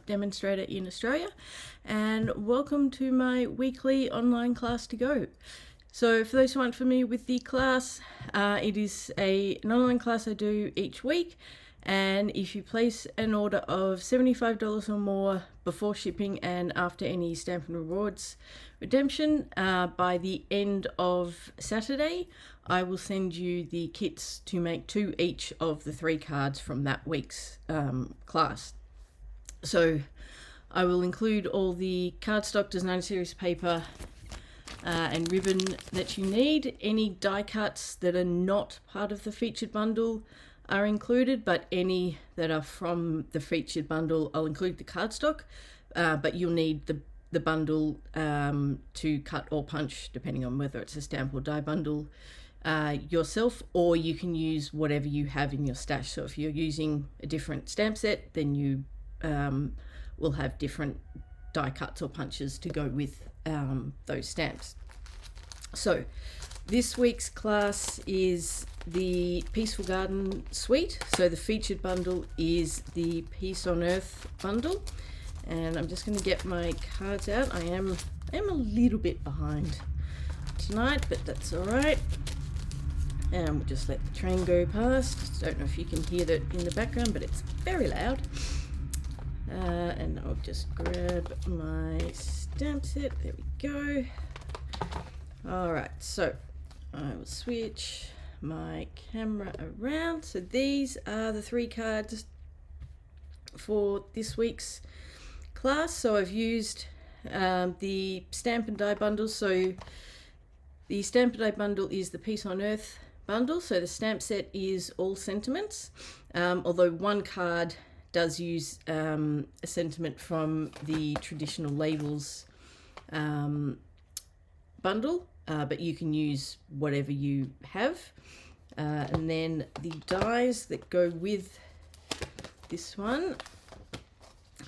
demonstrator in Australia, and welcome to my weekly online class to go. So for those who aren't familiar with the class, it is an online class I do each week, and if you place an order of $75 or more before shipping and after any Stamp and Rewards redemption, by the end of Saturday, I will send you the kits to make 2 each of the 3 cards from that week's class. So I will include all the cardstock design series paper and ribbon that you need. Any die cuts that are not part of the featured bundle are included, but any that are from the featured bundle, I'll include the cardstock, but you'll need the bundle to cut or punch, depending on whether it's a stamp or die bundle yourself, or you can use whatever you have in your stash. So if you're using a different stamp set, then you will have different die cuts or punches to go with those stamps. So this week's class is the Peaceful Garden Suite. So the featured bundle is the Peace on Earth bundle, and I'm just going to get my cards out. I am a little bit behind tonight, but that's all right. And we'll just let the train go past. Don't know if you can hear that in the background, but it's very loud. And I'll just grab my stamp set. There we go. All right, so I will switch my camera around. So these are the 3 cards for this week's class. So I've used the Stamp and Die bundle. So the Stamp and Die bundle is the Peace on Earth bundle. So the stamp set is all sentiments, although one card does use a sentiment from the Traditional Labels bundle, but you can use whatever you have. And then the dies that go with this one.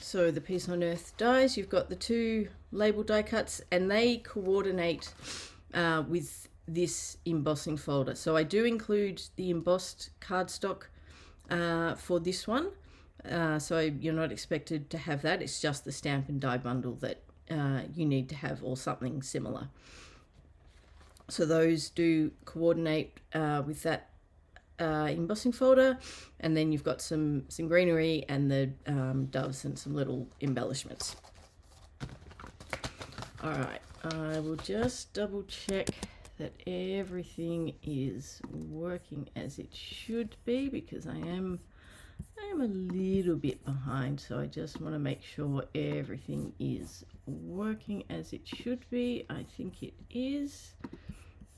So the Peace on Earth dies, you've got the 2 label die cuts, and they coordinate with this embossing folder. So I do include the embossed cardstock for this one. So you're not expected to have that. It's just the Stamp and Die bundle that you need to have, or something similar. So those do coordinate with that embossing folder, and then you've got some greenery and the doves and some little embellishments. All right, I will just double check that everything is working as it should be, because I am a little bit behind, so I just want to make sure everything is working as it should be. I think it is.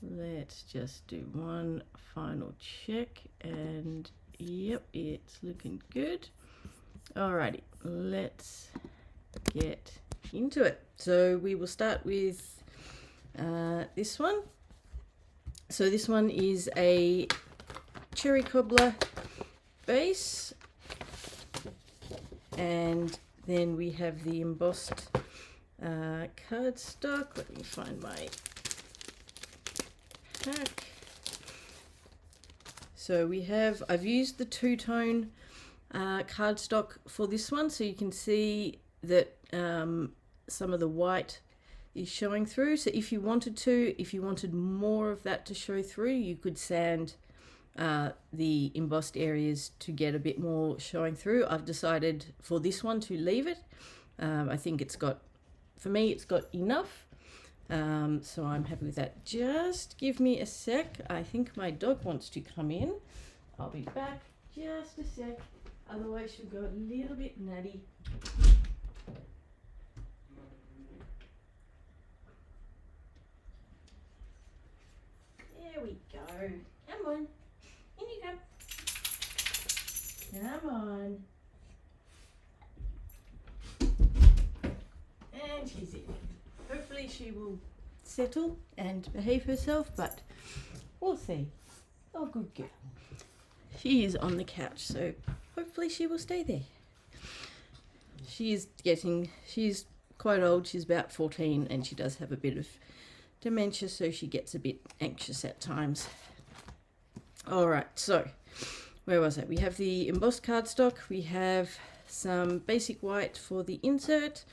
Let's just do one final check, and yep, it's looking good. Alrighty, let's get into it. So we will start with this one. So this one is a cherry cobbler base, and then we have the embossed cardstock. Let me find my pack. So I've used the 2-tone cardstock for this one, so you can see that some of the white is showing through. So if you wanted more of that to show through, you could sand the embossed areas to get a bit more showing through. I've decided for this one to leave it. I think for me it's got enough, so I'm happy with that. Just give me a sec. I think my dog wants to come in. I'll be back just a sec, otherwise she'll go a little bit nutty. There we go. Come on. In you come. Come on. And she's in. Hopefully she will settle and behave herself, but we'll see. Oh, good girl. She is on the couch, so hopefully she will stay there. She's quite old. She's about 14, and she does have a bit of dementia, so she gets a bit anxious at times. All right, so where was it? We have the embossed cardstock, we have some basic white for the insert,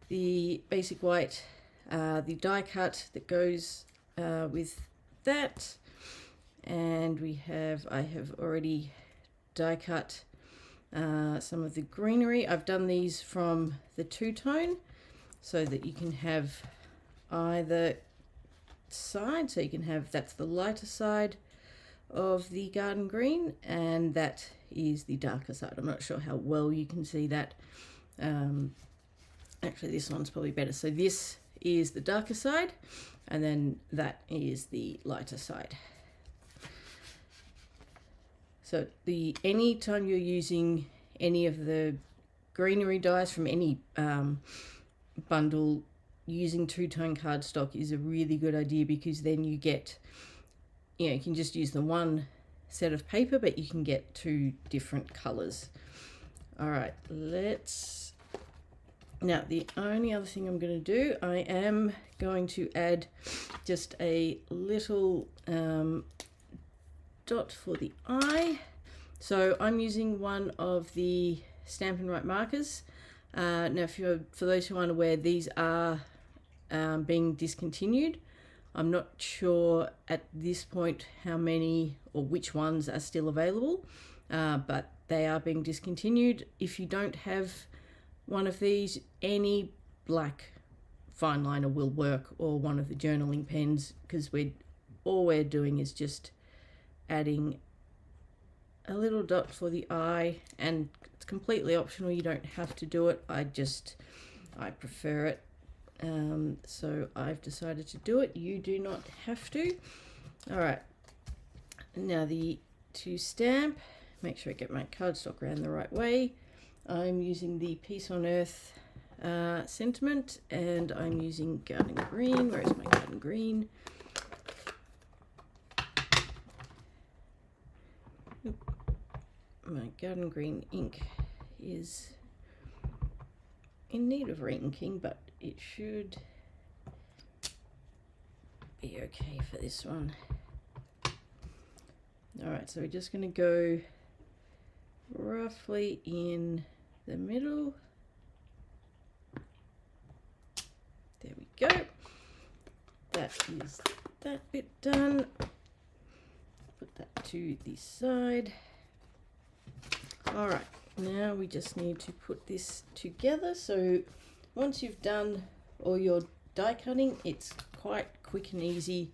the basic white, the die cut that goes with that, and I have already die cut some of the greenery. I've done these from the two-tone so that you can have either side, so you can have, that's the lighter side of the garden green and that is the darker side. I'm not sure how well you can see that. Actually this one's probably better. So this is the darker side and then that is the lighter side. So any time you're using any of the greenery dyes from any bundle, using two-tone cardstock is a really good idea, because then you get, you can just use the one set of paper, but you can get two different colors. All right, now the only other thing I'm going to do, I am going to add just a little dot for the eye. So I'm using one of the Stampin' Write markers. Now for those who aren't aware, these are being discontinued. I'm not sure at this point how many or which ones are still available, but they are being discontinued. If you don't have one of these, any black fine liner will work, or one of the journaling pens, because all we're doing is just adding a little dot for the eye, and it's completely optional. You don't have to do it. I prefer it. So I've decided to do it. You do not have to. All right. Now to stamp, make sure I get my cardstock around the right way. I'm using the Peace on Earth sentiment, and I'm using Garden Green. Where is my Garden Green? My Garden Green ink is in need of re-inking, but it should be okay for this one. All right, so we're just going to go roughly in the middle. There we go. That is that bit done. Put that to the side. All right, now we just need to put this together. So once you've done all your die cutting, it's quite quick and easy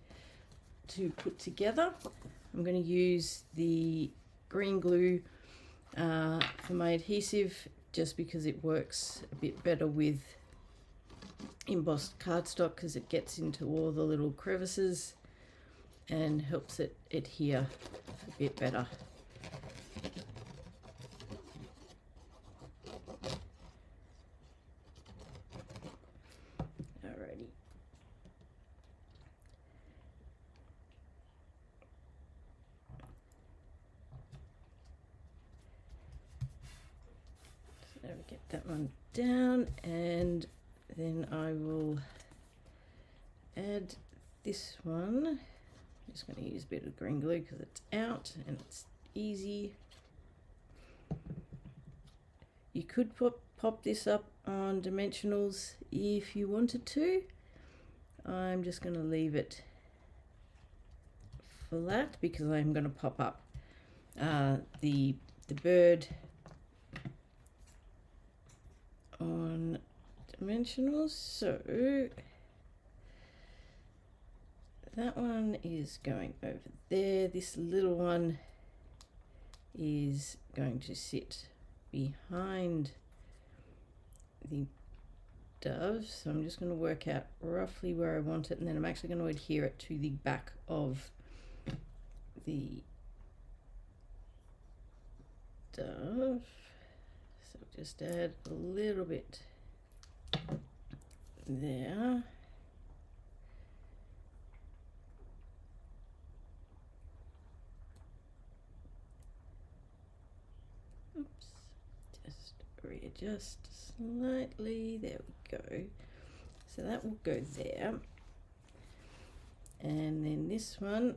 to put together. I'm going to use the green glue for my adhesive, just because it works a bit better with embossed cardstock, because it gets into all the little crevices and helps it adhere a bit better. Alrighty. So now we get that one down, and then I will add this one. I'm just going to use a bit of green glue because it's out and it's easy. You could pop this up on dimensionals if you wanted to. I'm just going to leave it flat because I'm going to pop up the bird on dimensionals. So that one is going over there. This little one is going to sit behind the dove. So I'm just going to work out roughly where I want it, and then I'm actually going to adhere it to the back of the dove. So just add a little bit there. Oops, just readjust slightly. There we go. So that will go there. And then this one,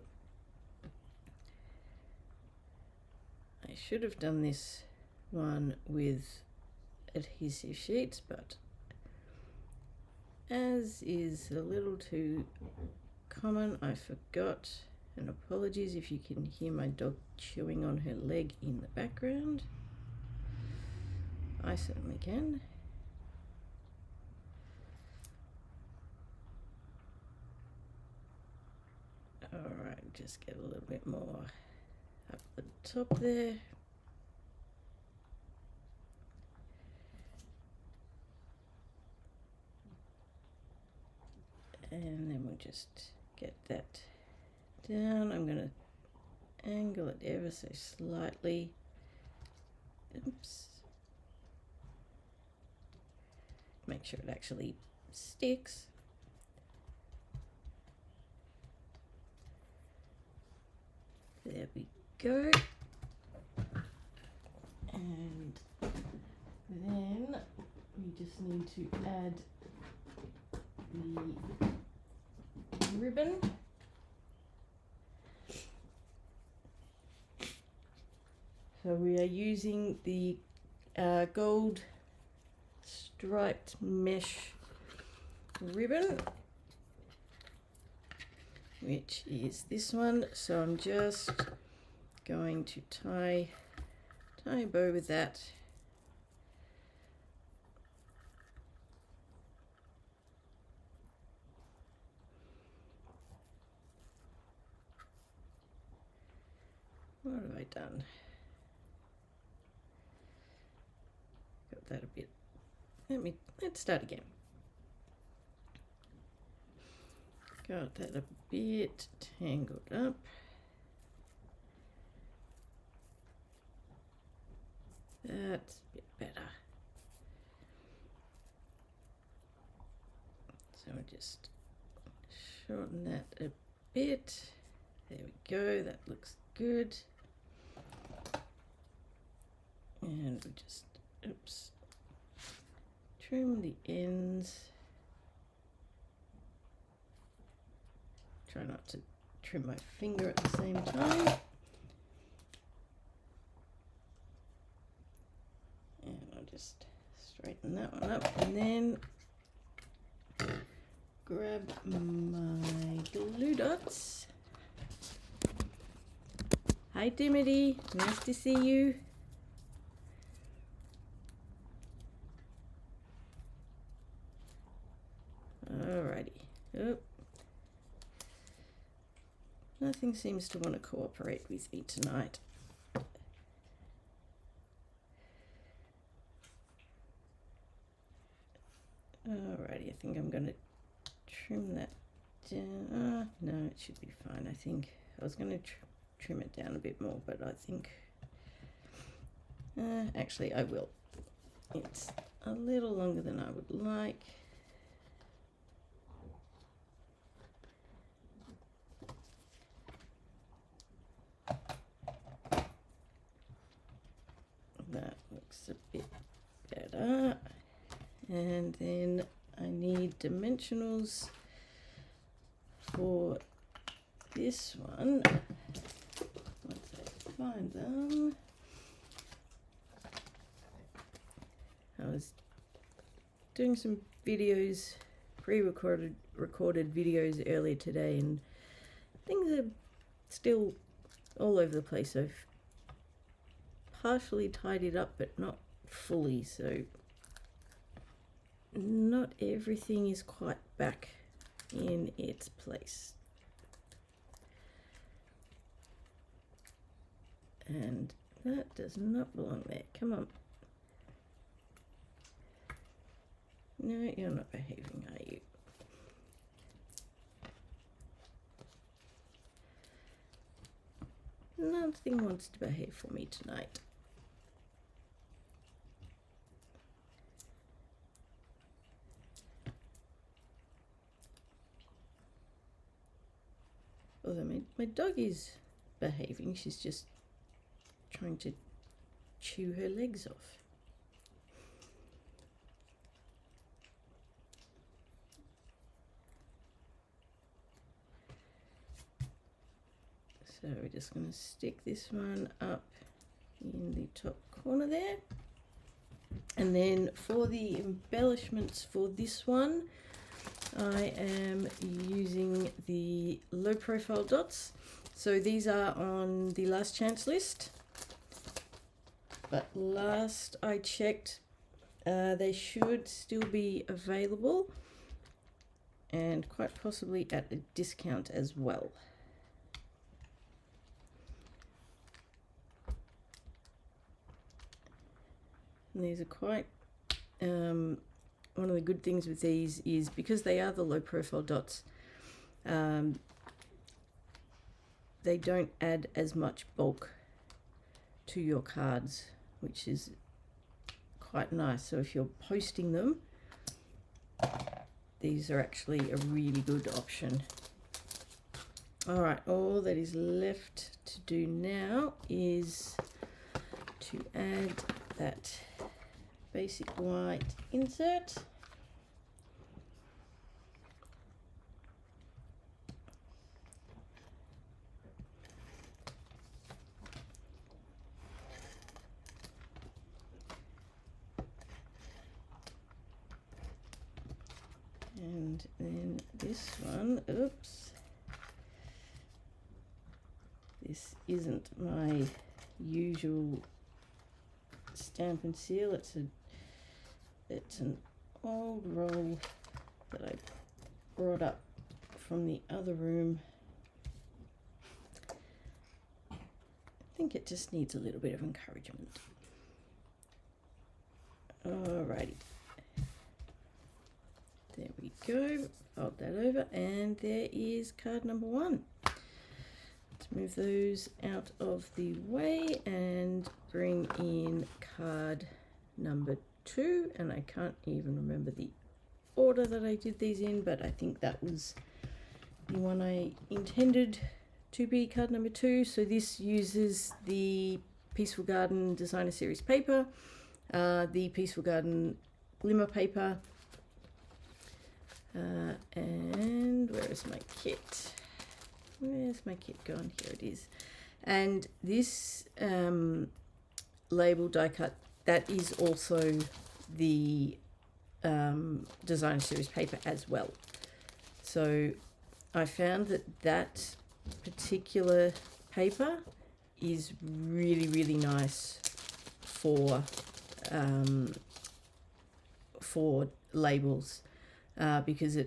I should have done this one with adhesive sheets, but as is a little too common, I forgot, and apologies if you can hear my dog chewing on her leg in the background. I certainly can. Alright, just get a little bit more up the top there. And then we'll just get that down. I'm going to angle it ever so slightly. Oops. Make sure it actually sticks. There we go. And then we just need to add the ribbon. So we are using the gold striped mesh ribbon, which is this one. So I'm just going to tie a bow with that. What have I done? Got that a bit. Let's start again. Got that a bit tangled up. That's a bit better. So we'll just shorten that a bit. There we go, that looks good. And we just, oops, trim the ends. Try not to trim my finger at the same time. And I'll just straighten that one up, and then grab my glue dots. Hi Dimity, nice to see you. Alrighty. Oh. Nothing seems to want to cooperate with me tonight. Alrighty, I think I'm going to trim that down. No, it should be fine. I think I was going to trim it down a bit more, but I think actually I will. It's a little longer than I would like. That looks a bit better. And then I need dimensionals for this one. Once I find them. I was doing some videos, recorded videos earlier today, and things are still all over the place. I've partially tidied up, but not fully, so not everything is quite back in its place. And that does not belong there. Come on. No, you're not behaving, are you? Nothing wants to behave for me tonight. Although my dog is behaving, she's just trying to chew her legs off. So we're just going to stick this one up in the top corner there. And then for the embellishments for this one, I am using the low profile dots. So these are on the last chance list, but last I checked, they should still be available and quite possibly at a discount as well. And these are quite, one of the good things with these is because they are the low profile dots, they don't add as much bulk to your cards, which is quite nice. So if you're posting them, these are actually a really good option. All right, all that is left to do now is to add that basic white insert. And then this one, oops, this isn't my usual stamp and seal. It's an old roll that I brought up from the other room. I think it just needs a little bit of encouragement. Alrighty. There we go, fold that over, and there is card number 1. Let's move those out of the way and bring in card number 2, and I can't even remember the order that I did these in, but I think that was the one I intended to be card number 2. So this uses the Peaceful Garden Designer Series paper, the Peaceful Garden Glimmer paper, and where is my kit? Where's my kit gone? Here it is. And this label die cut, that is also the Designer Series paper as well. So I found that particular paper is really nice for labels. Because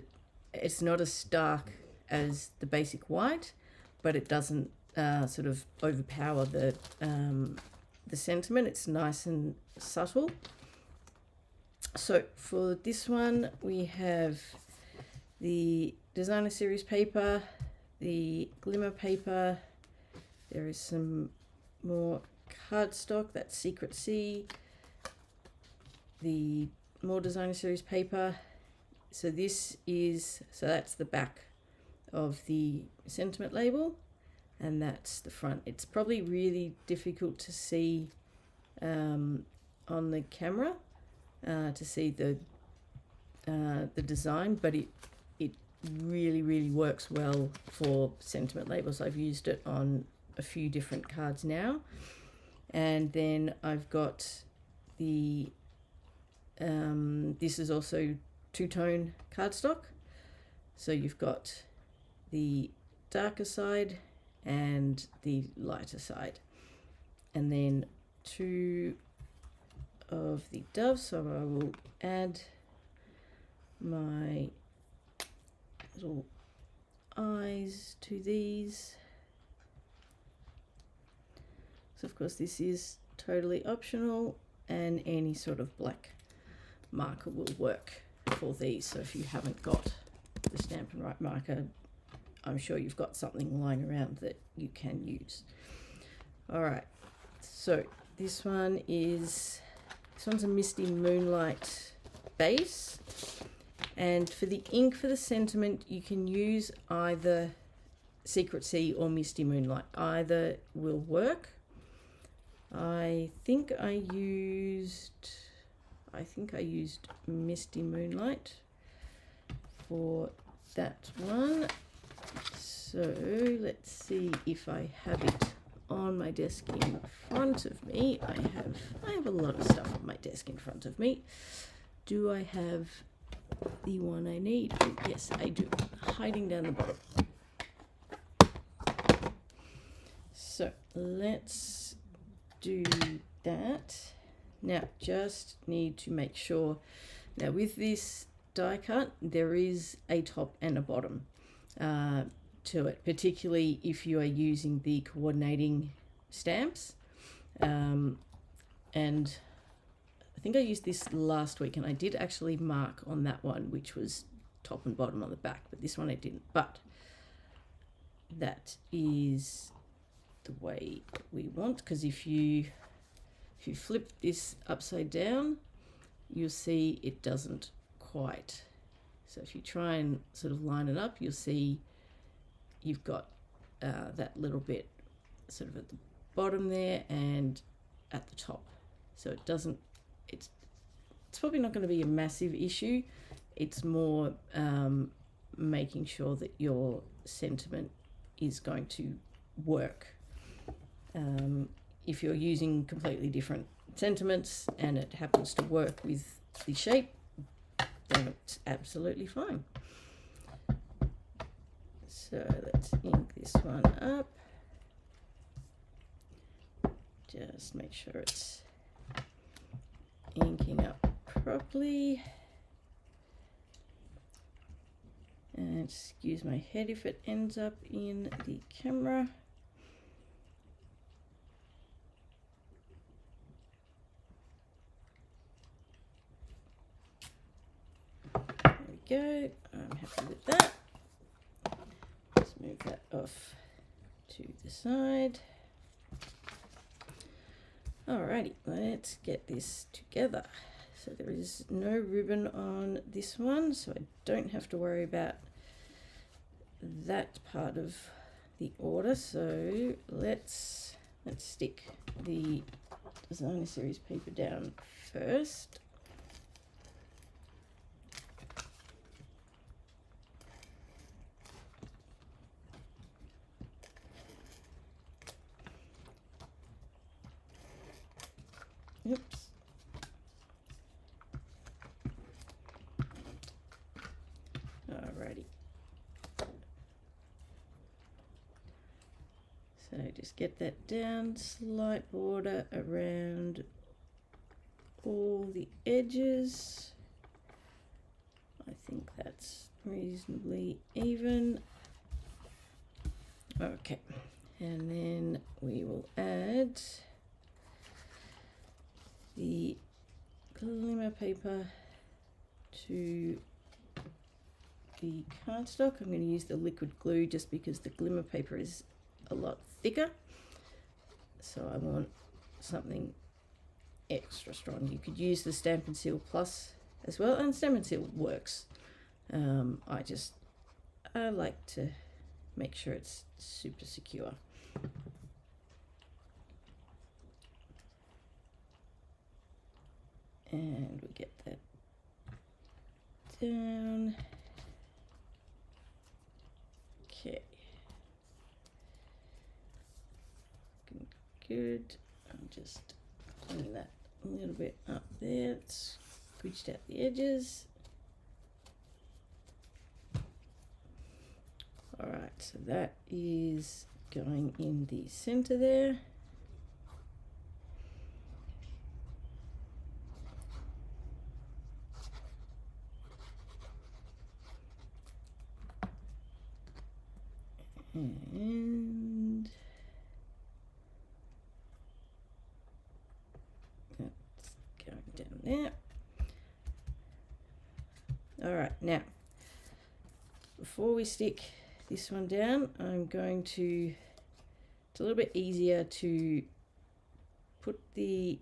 it's not as stark as the basic white, but it doesn't sort of overpower the sentiment. It's nice and subtle. So for this one, we have the Designer Series paper, the Glimmer paper. There is some more cardstock, that's Secret Sea, the more Designer Series paper. So that's the back of the sentiment label, and that's the front. It's probably really difficult to see on the camera to see the design, but it really works well for sentiment labels. I've used it on a few different cards now. And then I've got the this is also two-tone cardstock, so you've got the darker side and the lighter side, and then 2 of the doves. So I will add my little eyes to these. So of course this is totally optional, and any sort of black marker will work for these. So if you haven't got the Stampin' Write marker, I'm sure you've got something lying around that you can use. All right, so this one's a Misty Moonlight base, and for the ink for the sentiment you can use either Secret Sea or Misty Moonlight. Either will work. I think I used Misty Moonlight for that one. So let's see if I have it on my desk in front of me. I have a lot of stuff on my desk in front of me. Do I have the one I need? Yes, I do. Hiding down the bottom. So let's do that. Now, just need to make sure. Now, with this die cut, there is a top and a bottom to it, particularly if you are using the coordinating stamps. And I think I used this last week, and I did actually mark on that one, which was top and bottom on the back, but this one I didn't. But that is the way we want, because if you flip this upside down, you'll see it doesn't quite. So if you try and sort of line it up, you'll see you've got that little bit sort of at the bottom there and at the top. So it doesn't, it's probably not going to be a massive issue. It's more making sure that your sentiment is going to work. If you're using completely different sentiments and it happens to work with the shape, then it's absolutely fine. So let's ink this one up. Just make sure it's inking up properly. And excuse my head if it ends up in the camera. Go. I'm happy with that. Let's move that off to the side. Alrighty, let's get this together. So there is no ribbon on this one, so I don't have to worry about that part of the order. So let's stick the designer series paper down first. Oops. Alrighty. So just get that down, slight border around all the edges. I think that's reasonably even. Okay, and then we will add the glimmer paper to the cardstock. I'm going to use the liquid glue just because the glimmer paper is a lot thicker. So I want something extra strong. You could use the Stampin' Seal Plus as well, and Stampin' Seal works. I like to make sure it's super secure. And we get that down. Okay. Good. I'm just cleaning that a little bit up there. It's squished out the edges. Alright, so that is going in the center there. And that's going down there. All right, now before we stick this one down, I'm going to, it's a little bit easier to put the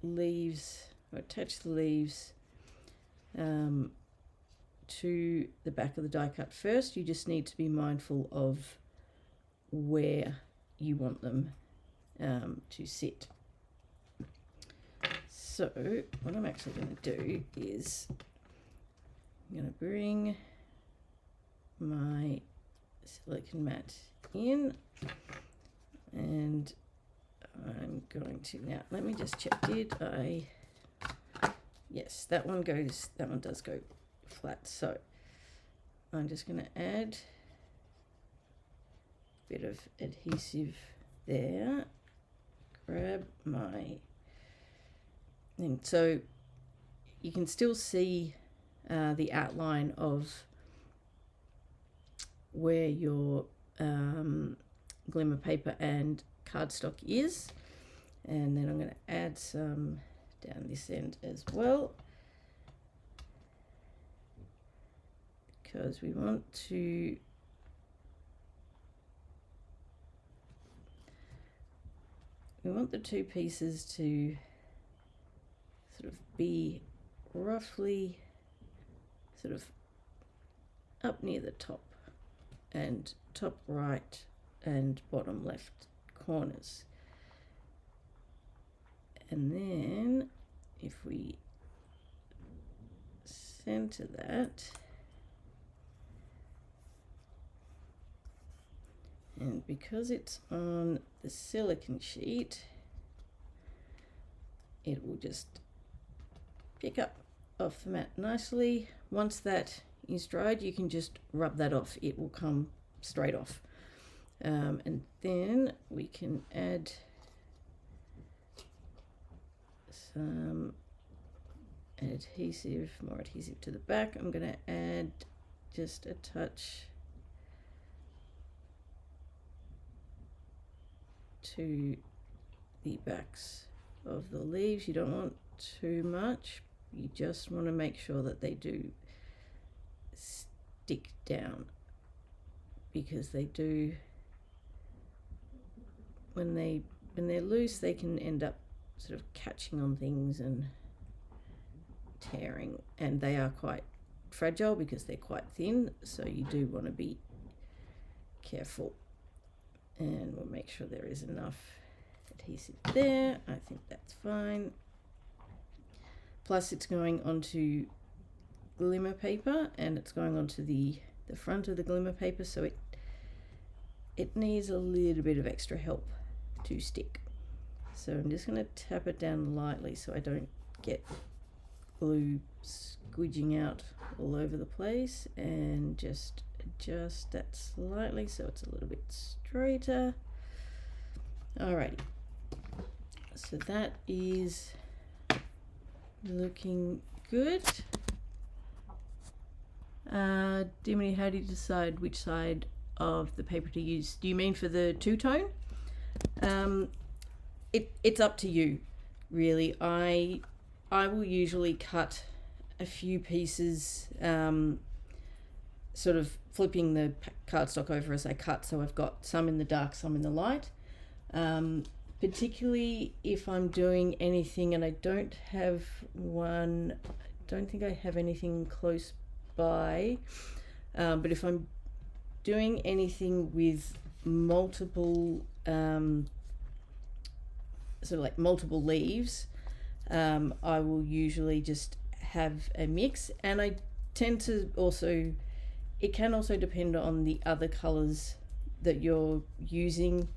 leaves, or attach the leaves to the back of the die cut first. You just need to be mindful of where you want them to sit. So what I'm actually going to do is I'm going to bring my silicone mat in And I'm going to, now let me just check, yes, that one does go flat. So I'm just going to add a bit of adhesive there, grab my, and so you can still see the outline of where your glimmer paper and cardstock is, and then I'm going to add some down this end as well, because we want the two pieces to sort of be roughly sort of up near the top and top right and bottom left corners. And then if we center that, and because it's on the silicone sheet, it will just pick up off the mat nicely. Once that is dried, you can just rub that off. It will come straight off. And then we can add some adhesive, more adhesive to the back. I'm going to add just a touch to the backs of the leaves. You don't want too much. You just want to make sure that they do stick down, because they do, when they're loose, they can end up sort of catching on things and tearing, and they are quite fragile because they're quite thin, so you do want to be careful. And we'll make sure there is enough adhesive there. I think that's fine. Plus it's going onto glimmer paper, and it's going onto the front of the glimmer paper, so it needs a little bit of extra help to stick. So I'm just going to tap it down lightly so I don't get glue squidging out all over the place, and just adjust that slightly so it's a little bit straighter. Alrighty, so that is looking good. Dimity, how do you decide which side of the paper to use? Do you mean for the two-tone? It's up to you, really. I will usually cut a few pieces, sort of flipping the cardstock over as I cut, so I've got some in the dark, some in the light. Particularly if I'm doing anything and I don't have one, I don't think I have anything close by, but if I'm doing anything with multiple, sort of like multiple leaves, I will usually just have a mix, and I tend to also, it can also depend on the other colors that you're using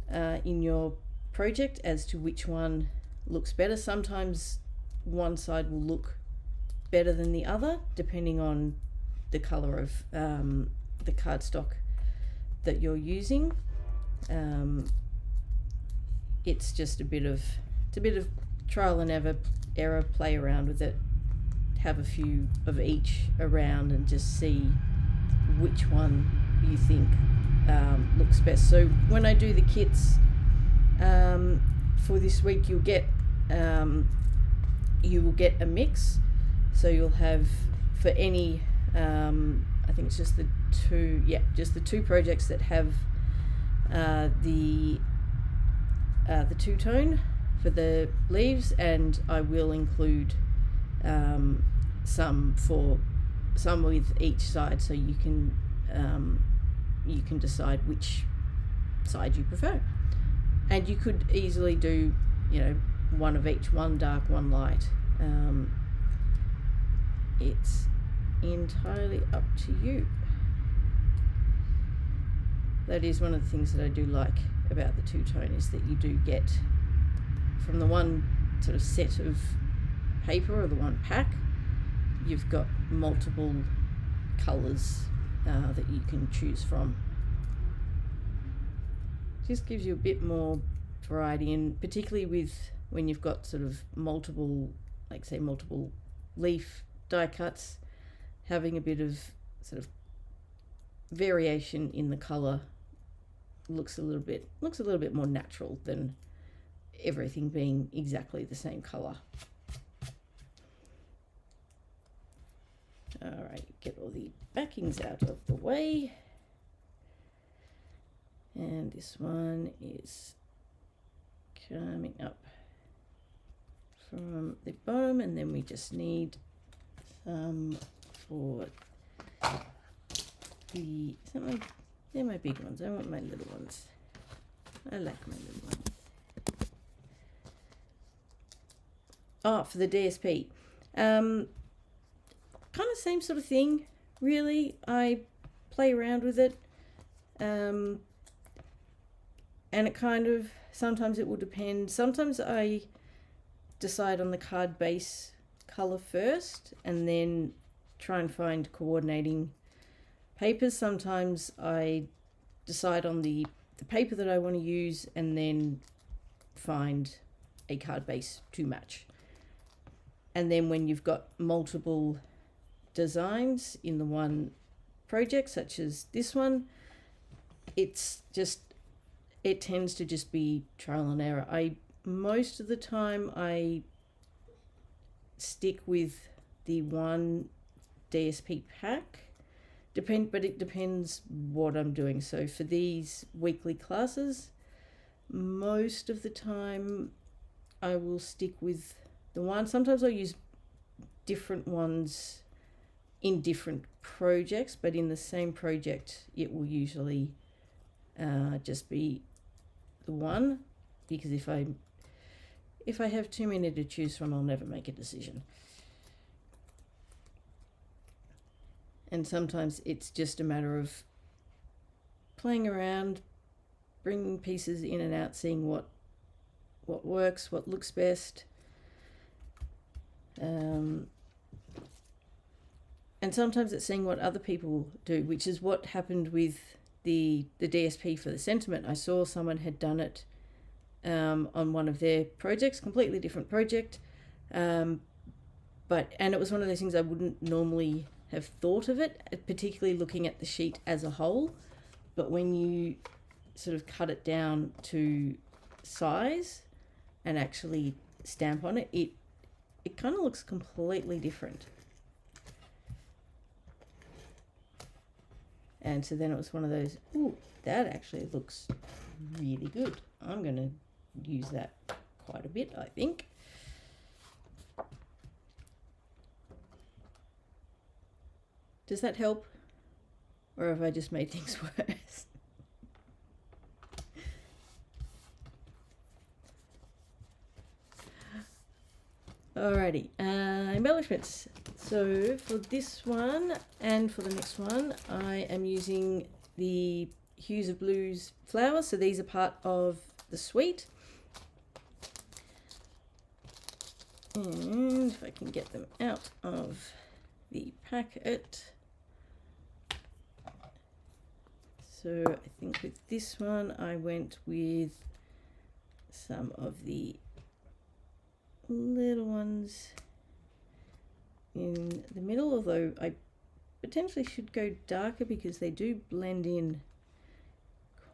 in your project as to which one looks better. Sometimes one side will look better than the other depending on the color of the cardstock that you're using. It's just a bit of trial and error, play around with it, have a few of each around and just see which one you think looks best. So when I do the kits for this week, you will get a mix. So you'll have, for any, I think it's just the two projects that have the two-tone for the leaves, and I will include some with each side, so you can decide which side you prefer. And you could easily do, one of each, one dark, one light. It's entirely up to you. That is one of the things that I do like about the two-tone is that you do get, from the one sort of set of paper or the one pack, you've got multiple colours that you can choose from. Just gives you a bit more variety, and particularly with when you've got sort of multiple, like say multiple leaf die cuts, having a bit of sort of variation in the colour looks a little bit more natural than everything being exactly the same colour. Alright, get all the backings out of the way. And this one is coming up from the bottom, and then we just need some for the, they're my big ones, I want my little ones. I like my little ones. Oh, for the DSP. Kind of same sort of thing, really. I play around with it. And it kind of, sometimes it will depend. Sometimes I decide on the card base color first and then try and find coordinating papers. Sometimes I decide on the paper that I want to use and then find a card base to match. And then when you've got multiple designs in the one project, such as this one, it tends to just be trial and error. Most of the time I stick with the one DSP pack, but it depends what I'm doing. So for these weekly classes, most of the time I will stick with the one. Sometimes I'll use different ones in different projects, but in the same project it will usually just be the one, because if I have too many to choose from, I'll never make a decision. And sometimes it's just a matter of playing around, bringing pieces in and out, seeing what works, what looks best. And sometimes it's seeing what other people do, which is what happened with the DSP for the sentiment. I saw someone had done it on one of their projects, completely different project, and it was one of those things I wouldn't normally have thought of it, particularly looking at the sheet as a whole. But when you sort of cut it down to size and actually stamp on it, it kind of looks completely different. And so then it was one of those, ooh, that actually looks really good. I'm going to use that quite a bit, I think. Does that help? Or have I just made things worse? Alrighty, embellishments. So for this one and for the next one, I am using the Hues of Blues flowers. So these are part of the suite. And if I can get them out of the packet. So I think with this one, I went with some of the little ones in the middle, although I potentially should go darker because they do blend in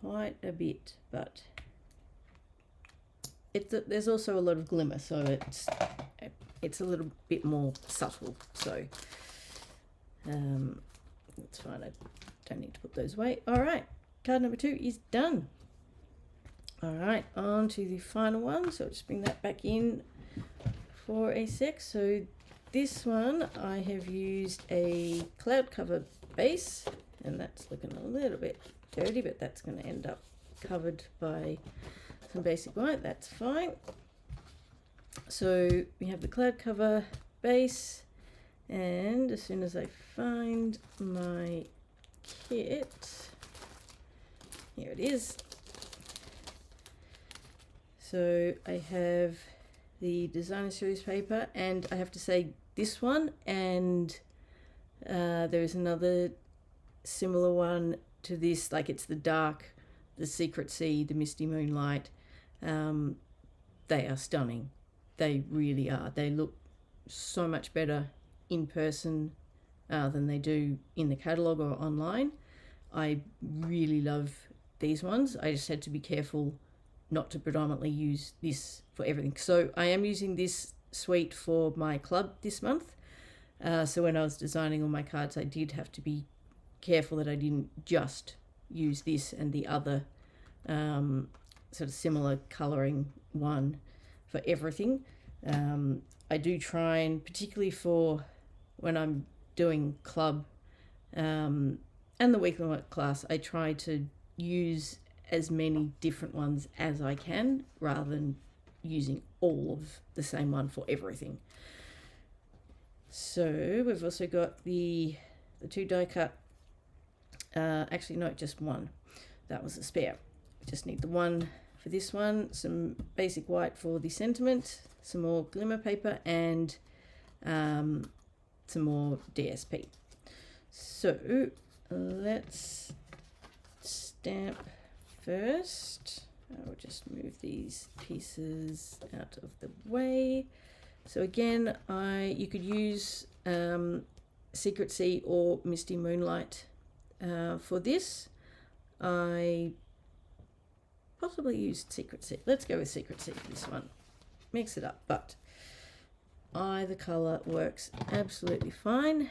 quite a bit, but there's also a lot of glimmer, so it's a little bit more subtle, so that's fine. I don't need to put those away. All right, card number 2 is done. All right, on to the final one. So I'll just bring that back in for a sec. So this one, I have used a cloud cover base, and that's looking a little bit dirty, but that's going to end up covered by some basic white. That's fine. So we have the cloud cover base, and as soon as I find my kit, here it is. So I have the Designer Series paper, and I have to say this one, and there is another similar one to this, like it's the dark, the Secret Sea, the Misty Moonlight. They are stunning. They really are. They look so much better in person than they do in the catalogue or online. I really love these ones. I just had to be careful not to predominantly use this for everything. So I am using this suite for my club this month. So when I was designing all my cards, I did have to be careful that I didn't just use this and the other sort of similar colouring one for everything. I do try, and particularly for when I'm doing club and the weekly class, I try to use as many different ones as I can rather than using all of the same one for everything. So we've also got the two die cut, actually no, just one, that was a spare. We just need the one for this one, some basic white for the sentiment, some more glimmer paper, and some more DSP. So let's stamp first. I'll just move these pieces out of the way. So again, you could use Secret Sea or Misty Moonlight for this. I possibly used Secret Sea. Let's go with Secret Sea for this one. Mix it up, but either colour works absolutely fine.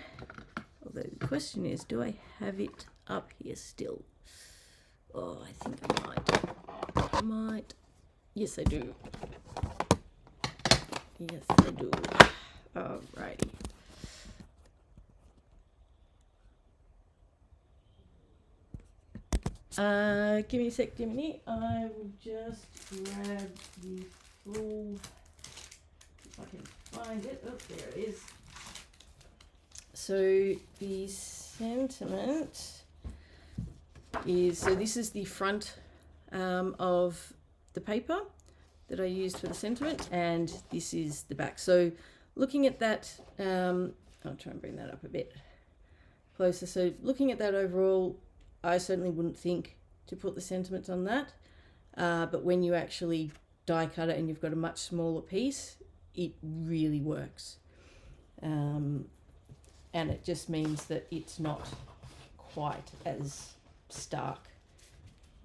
Although the question is, do I have it up here still? Oh, I think I might. I might. Yes, I do. Yes, I do. Alrighty. Give me a sec, Jiminy. I will just grab the full, if I can find it. Oh, there it is. So the sentiment is, so this is the front of the paper that I used for the sentiment, and this is the back. So looking at that, I'll try and bring that up a bit closer. So looking at that overall, I certainly wouldn't think to put the sentiments on that, but when you actually die cut it and you've got a much smaller piece, it really works. And it just means that it's not quite as stark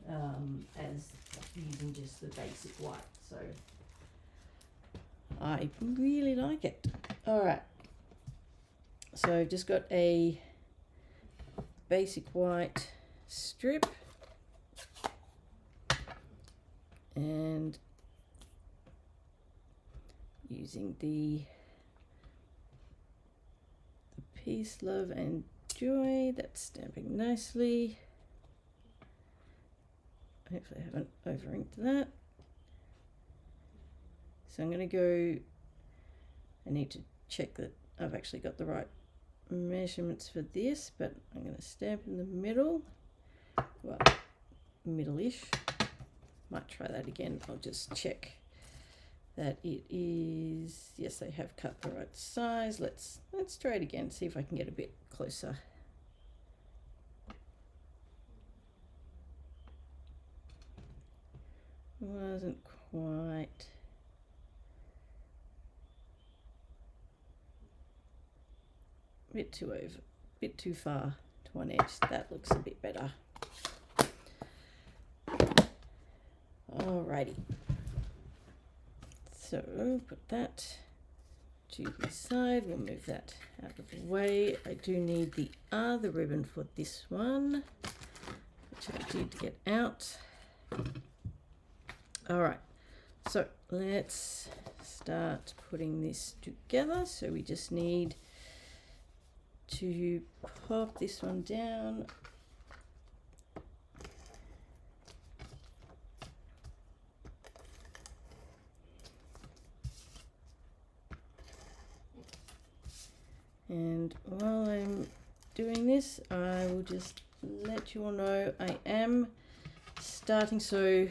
as using just the basic white. So I really like it. All right, so I've just got a basic white strip, and using the Peace, Love and Joy, that's stamping nicely. Hopefully I haven't over inked that. So I'm going to go, I need to check that I've actually got the right measurements for this, but I'm going to stamp in the middle, well, middle-ish. Might try that again. I'll just check that it is, yes, I have cut the right size. Let's try it again, see if I can get a bit closer. Wasn't quite. A bit too over, a bit too far to one edge. That looks a bit better. Alrighty. So put that to the side. We'll move that out of the way. I do need the other ribbon for this one, which I did get out. All right, so let's start putting this together. So we just need to pop this one down. And while I'm doing this, I will just let you all know I am starting. So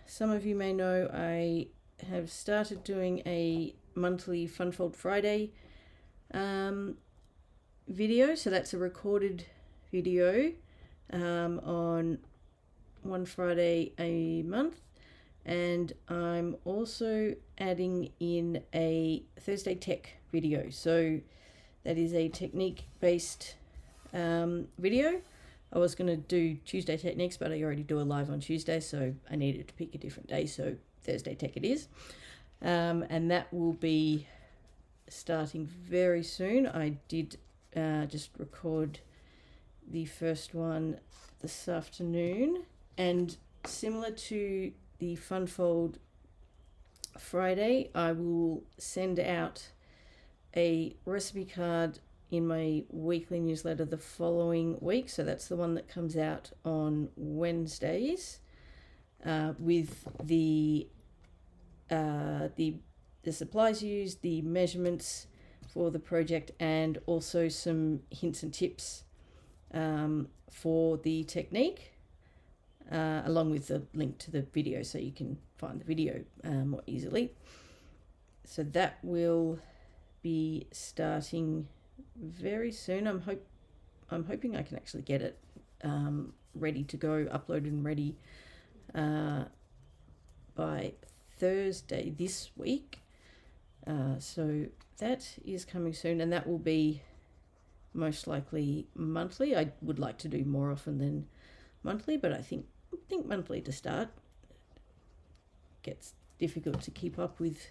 some of you may know, I have started doing a monthly Funfold Friday video. So that's a recorded video on one Friday a month. And I'm also adding in a Thursday Tech video. So that is a technique-based video. I was going to do Tuesday Techniques, but I already do a live on Tuesday, so I needed to pick a different day, so Thursday Tech it is. And that will be starting very soon. I did just record the first one this afternoon, and similar to the Funfold Friday, I will send out a recipe card in my weekly newsletter the following week. So that's the one that comes out on Wednesdays, with the supplies used, the measurements for the project, and also some hints and tips for the technique, along with the link to the video so you can find the video more easily. So that will be starting very soon. I'm hoping I can actually get it ready to go, uploaded and ready by Thursday this week. So that is coming soon, and that will be most likely monthly. I would like to do more often than monthly, but I think monthly to start. It gets difficult to keep up with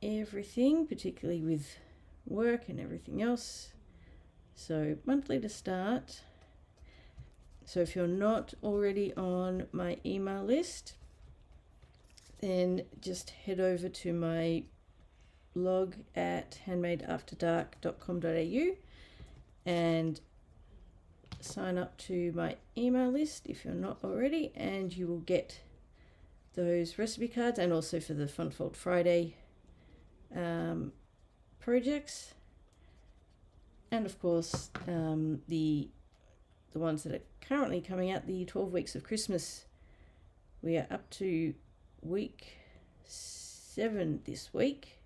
everything, particularly with work and everything else. So monthly to start. So if you're not already on my email list, then just head over to my blog at handmadeafterdark.com.au and sign up to my email list if you're not already, and you will get those recipe cards, and also for the Funfold Friday projects, and of course the ones that are currently coming out, the 12 weeks of Christmas. We are up to week 7 this week.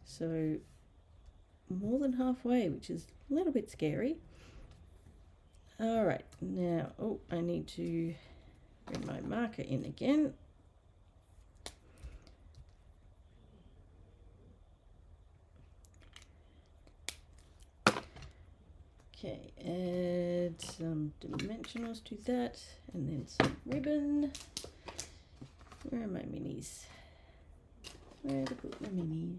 So more than halfway, which is a little bit scary. All right, now, I need to bring my marker in again. Okay, add some dimensionals to that, and then some ribbon. Where are my minis? Where to put my minis?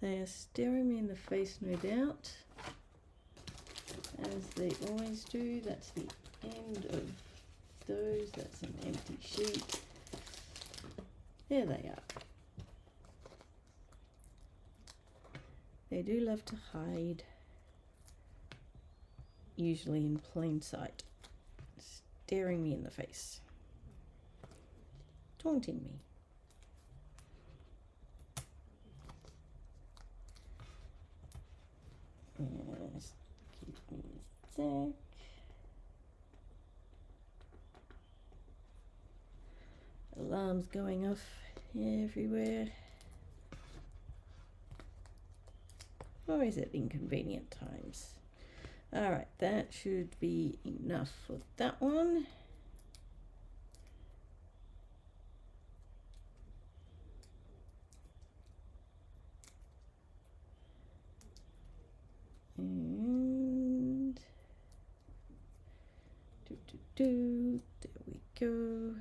They are staring me in the face, no doubt, as they always do. That's the end of those. That's an empty sheet. There they are. They do love to hide, usually in plain sight, staring me in the face, taunting me. Just give me a sec. Alarms going off everywhere. Or is it inconvenient times? Alright, that should be enough for that one. And there we go.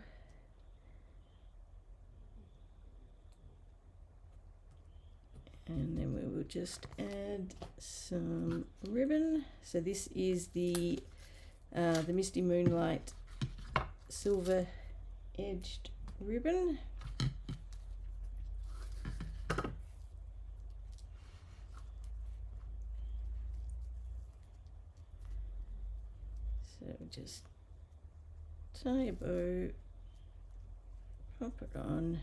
And then we will just add some ribbon. So this is the Misty Moonlight silver edged ribbon. So just tie a bow, pop it on.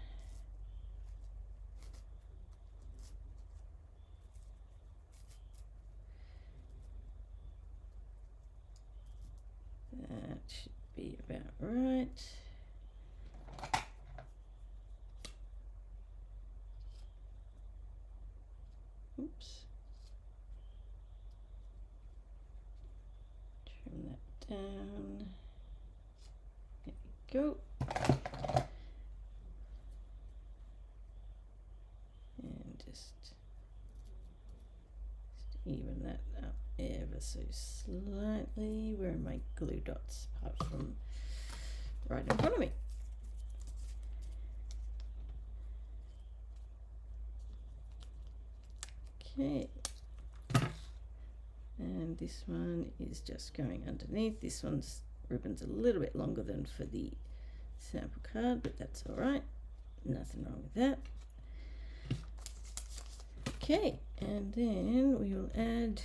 right. Oops. Trim that down. There we go. And just even that up ever so slightly. Where are my glue dots apart from right in front of me? Okay, and this one is just going underneath. This one's ribbon's a little bit longer than for the sample card, but that's all right. Nothing wrong with that. Okay, and then we will add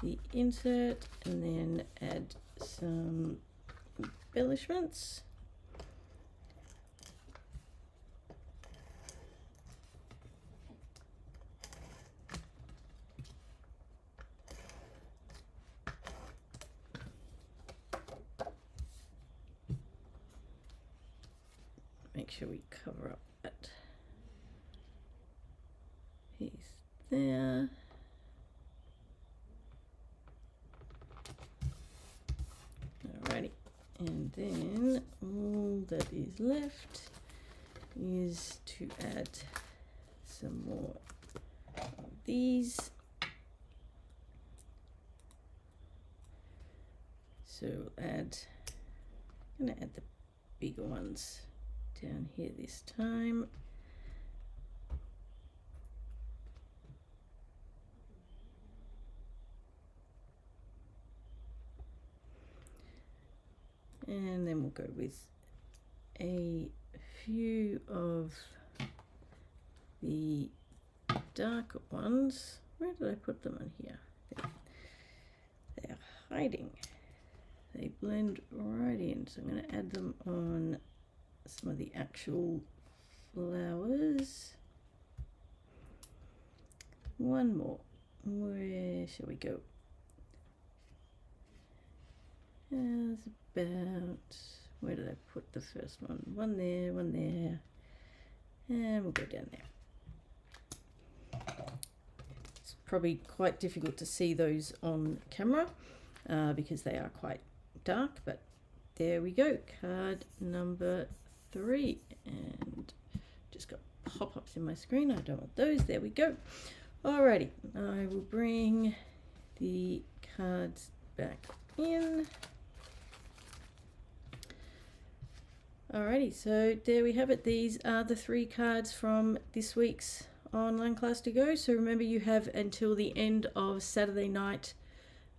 the insert and then add some embellishments. Make sure we cover up that piece there. Alrighty, and then all that is left is to add some more of these. So I'm gonna add the bigger ones down here this time. And then we'll go with a few of the darker ones. Where did I put them on here? They're hiding. They blend right in, so I'm going to add them on some of the actual flowers. One more. Where shall we go? There's about, where did I put the first one? One there, and we'll go down there. It's probably quite difficult to see those on camera because they are quite dark, but there we go, card number 3, and just got pop-ups in my screen. I don't want those. There we go. Alrighty, I will bring the cards back in. Alrighty, so there we have it. These are the 3 cards from this week's online class to go. So remember, you have until the end of Saturday night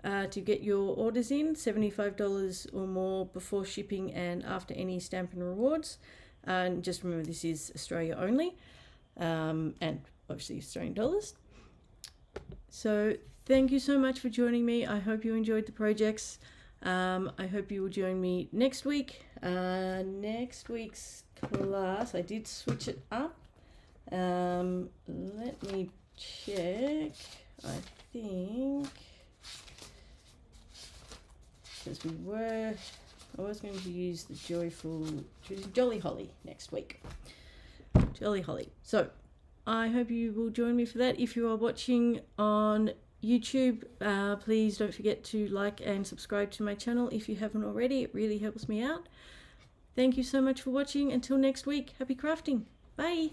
to get your orders in, $75 or more before shipping and after any Stampin' Rewards. And just remember, this is Australia only, and obviously Australian dollars. So thank you so much for joining me. I hope you enjoyed the projects. I hope you will join me next week. Next week's class, I did switch it up. Let me check. I think because I was going to use the Jolly Holly next week. Jolly Holly. So I hope you will join me for that. If you are watching on YouTube, please don't forget to like and subscribe to my channel if you haven't already. It really helps me out. Thank you so much for watching. Until next week, happy crafting. Bye.